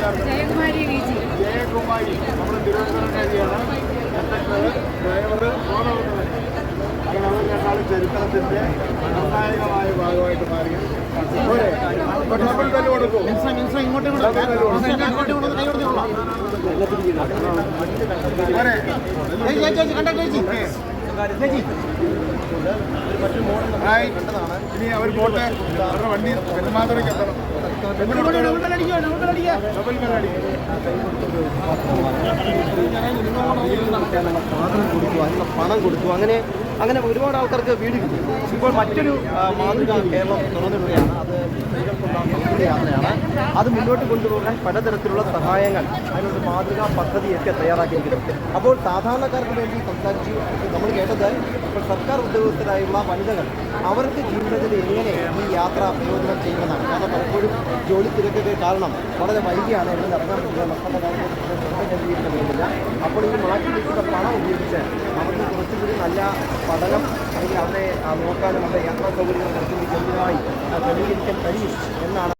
ജയകുമാരി ജയകുമാരി നമ്മൾ തിരുവനന്തപുരക്കാരിയാണ്. ഡ്രൈവർ അങ്ങനെ അവർ രണ്ടാളും ചരിത്രത്തിൻ്റെ നിർണായകമായ ഭാഗമായിട്ട് മാറി. ഡബിൾ ബെല്ല് കൊടുക്കും. ഇനി അവർ പോട്ടെ, അവരുടെ വണ്ടി പെരുമാതുറയ്ക്ക് എത്തണം. പണം കൊടുത്തു. അങ്ങനെ ഒരുപാട് ആൾക്കാർക്ക് വീട് കിട്ടി. ഇപ്പോൾ മറ്റൊരു മാതൃക കേരളം തുറന്നിടുകയാണ്. അത് സ്ത്രീകൾക്കുള്ള യാത്രയാണ്. അത് മുന്നോട്ട് കൊണ്ടുപോകാൻ പലതരത്തിലുള്ള സഹായങ്ങൾ, അതിനൊരു മാതൃകാ പദ്ധതിയൊക്കെ തയ്യാറാക്കിയിരിക്കുന്നത്. അപ്പോൾ സാധാരണക്കാർക്ക് വേണ്ടി സംസാരിച്ചു നമ്മൾ കേട്ടത്, ഇപ്പോൾ സർക്കാർ ഉദ്യോഗസ്ഥരായുള്ള വനിതകൾ അവർക്ക് ജീവിതത്തിൽ എങ്ങനെ ഈ യാത്ര പ്രയോജനം ചെയ്യുന്നതാണ്. കാരണം പലപ്പോഴും ജോലി തിരക്കൊക്കെ കാരണം വളരെ വൈകിയാണ് എന്ന് ഇറങ്ങാൻ പറ്റുക. മക്കളുടെ കാര്യത്തിൽ വരുന്നില്ല. അപ്പോൾ ഈ മാറ്റി വെക്കുന്ന പണം ഉപയോഗിച്ച് അവർക്ക് കുറച്ചുകൂടി നല്ല പഠനം അല്ലെങ്കിൽ അവരെ നോക്കാനും അവരുടെ യാത്രാ സൗകര്യങ്ങൾ കുറച്ചുകൂടി ഗംഭീരമായി ക്രമീകരിക്കാൻ കഴിയും എന്നാണ്